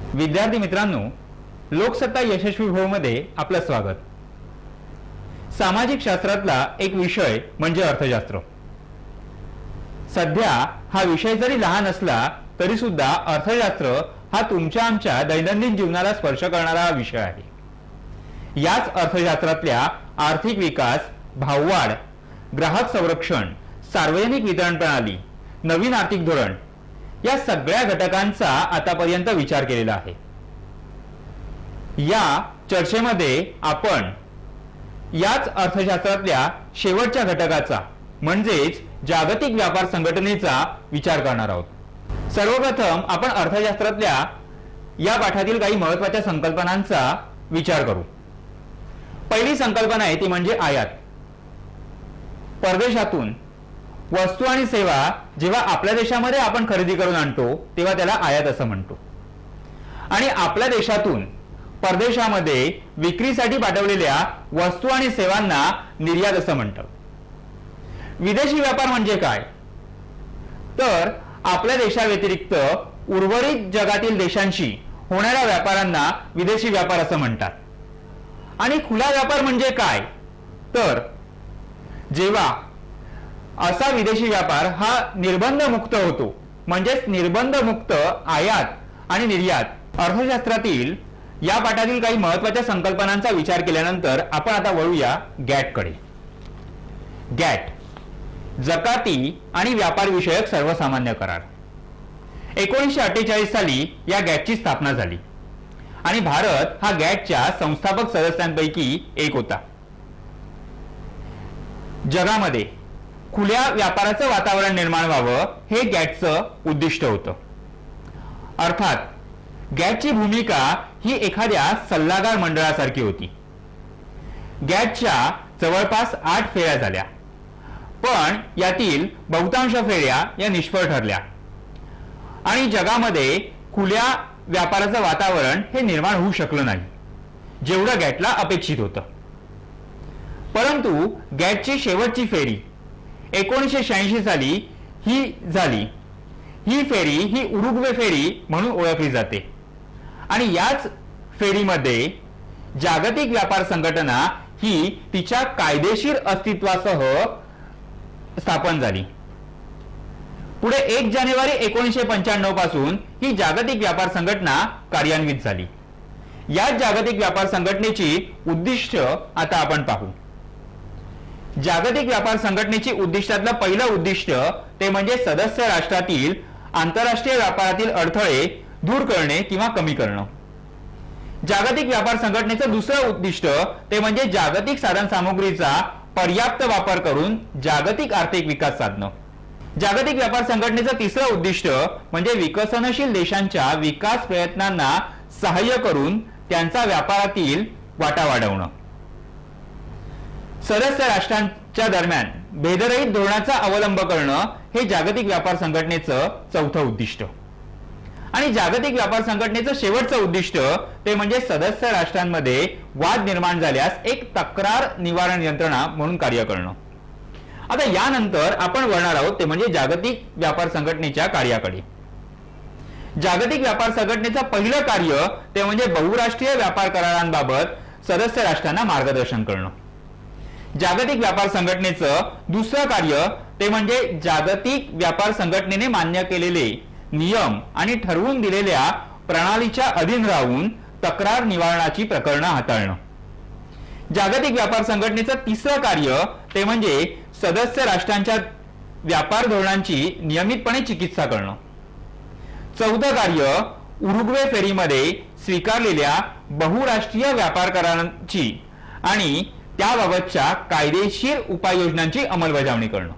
विद्यार्थी मित्रांनो, लोकसत्ता यशस्वी मध्ये आपलं स्वागत। सामाजिक शास्त्रातला एक विषय म्हणजे अर्थशास्त्र। सध्या हा विषय जरी लहान असला तरी सुद्धा अर्थशास्त्र हा तुमच्या आमच्या दैनंदिन जीवनाला स्पर्श करणारा विषय आहे। याच अर्थशास्त्रातल्या आर्थिक विकास, भाववाढ, ग्राहक संरक्षण, सार्वजनिक वितरण प्रणाली, नवीन आर्थिक धोरण या सगळ्या घटकांचा आतापर्यंत विचार केलेला आहे। या चर्चेमध्ये आपण याच अर्थशास्त्रातल्या शेवटच्या घटकाचा म्हणजेच जागतिक व्यापार संघटनेचा विचार करणार आहोत। सर्वप्रथम आपण अर्थशास्त्रातल्या या पाठातील काही महत्त्वाच्या संकल्पनांचा विचार करू। पहिली संकल्पना आहे ती म्हणजे आयात। परदेशातून वस्तू आणि सेवा जेव्हा आपल्या देशामध्ये आपण खरेदी करून आणतो तेव्हा त्याला आयात असं म्हणतो, आणि आपल्या देशातून परदेशामध्ये विक्रीसाठी पाठवलेल्या वस्तू आणि सेवांना निर्यात असं म्हणतात। विदेशी व्यापार म्हणजे काय, तर आपल्या देशाव्यतिरिक्त उर्वरित जगातील देशांशी होणाऱ्या व्यापारांना विदेशी व्यापार असं म्हणतात। आणि खुला व्यापार म्हणजे काय, तर जेव्हा असा विदेशी व्यापार हा निर्बंध मुक्त होतो, म्हणजेच निर्बंध मुक्त आयात आणि निर्यात। अर्थशास्त्रातील या पाठातील काही महत्त्वाच्या संकल्पनांचा विचार केल्यानंतर आपण आता वळूया गॅटकडे। गॅट जकाती आणि व्यापार विषयक सर्वसामान्य करार। 1948 साली या गॅटची स्थापना झाली आणि भारत हा गॅटच्या संस्थापक सदस्यांपैकी एक होता। जगामध्ये खुल्या व्यापाराचं वातावरण निर्माण व्हावं हे गॅटचं उद्दिष्ट होतं। अर्थात गॅटची भूमिका ही एखाद्या सल्लागार मंडळासारखी होती। गॅटच्या जवळपास 8 फेऱ्या झाल्या, पण यातील बहुतांश फेऱ्या या निष्फळ ठरल्या आणि जगामध्ये खुल्या व्यापाराचं वातावरण हे निर्माण होऊ शकलं नाही जेवढं गॅटला अपेक्षित होतं। परंतु गॅटची शेवटची फेरी 1986 साली ही झाली। ही फेरी ही उरुग्वे फेरी म्हणून ओळखली जाते आणि याच फेरीमध्ये जागतिक व्यापार संघटना ही तिच्या कायदेशीर अस्तित्वासह स्थापन झाली। पुढे 1 जानेवारी 1995 पासून ही जागतिक व्यापार संघटना कार्यान्वित झाली। या जागतिक व्यापार संघटनेची उद्दिष्ट आता आपण पाहू। जागतिक व्यापार संघटनेची उद्दिष्टातलं पहिलं उद्दिष्ट ते म्हणजे सदस्य राष्ट्रातील आंतरराष्ट्रीय व्यापारातील अडथळे दूर करणे किंवा कमी करणं। जागतिक व्यापार संघटनेचं दुसरं उद्दिष्ट ते म्हणजे जागतिक साधनसामुग्रीचा पर्याप्त वापर करून जागतिक आर्थिक विकास साधणं। जागतिक व्यापार संघटनेचं तिसरं उद्दिष्ट म्हणजे विकसनशील देशांच्या विकास प्रयत्नांना सहाय्य करून त्यांचा व्यापारातील वाटा वाढवणं। सदस्य राष्ट्रांच्या दरम्यान भेदरहित धोरणाचा अवलंब करणं हे जागतिक व्यापार संघटनेचं चौथं उद्दिष्ट। आणि जागतिक व्यापार संघटनेचं शेवटचं उद्दिष्ट ते म्हणजे सदस्य राष्ट्रांमध्ये वाद निर्माण झाल्यास एक तक्रार निवारण यंत्रणा म्हणून कार्य करणं। आता यानंतर आपण वळणार आहोत ते म्हणजे जागतिक व्यापार संघटनेच्या कार्याकडे। जागतिक व्यापार संघटनेचं पहिलं कार्य ते म्हणजे बहुराष्ट्रीय व्यापार करारांबाबत सदस्य राष्ट्रांना मार्गदर्शन करणं। जागतिक व्यापार संघटनेचं दुसरं कार्य ते म्हणजे जागतिक व्यापार संघटनेने मान्य केलेले नियम आणि ठरवून दिलेल्या प्रणालीच्या अधीन राहून तक्रार निवारणाची प्रकरणं हाताळणं। जागतिक व्यापार संघटनेचं तिसरं कार्य ते म्हणजे सदस्य राष्ट्रांच्या व्यापार धोरणांची नियमितपणे चिकित्सा करणं। चौथं कार्य उरुग्वे फेरीमध्ये स्वीकारलेल्या बहुराष्ट्रीय व्यापार करारांची आणि त्याबाबतच्या कायदेशीर उपाययोजनांची अंमलबजावणी करणं।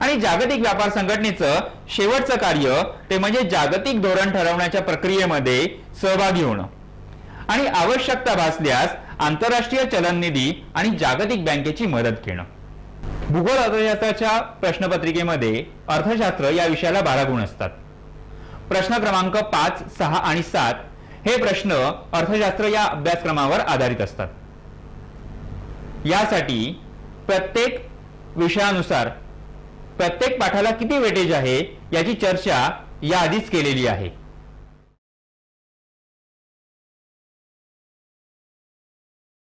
आणि जागतिक व्यापार संघटनेचं शेवटचं कार्य ते म्हणजे जागतिक धोरण ठरवण्याच्या प्रक्रियेमध्ये सहभागी होणं आणि आवश्यकता भासल्यास आंतरराष्ट्रीय चलन निधी आणि जागतिक बँकेची मदत घेणं। भूगोल अर्थशास्त्राच्या प्रश्नपत्रिकेमध्ये अर्थशास्त्र या विषयाला 12 गुण असतात। प्रश्न क्रमांक 5, 6 आणि 7 हे प्रश्न अर्थशास्त्र या अभ्यासक्रमावर आधारित असतात। यासाठी प्रत्येक विषयानुसार प्रत्येक पाठाला किती वेटेज आहे याची चर्चा याआधीच केलेली आहे।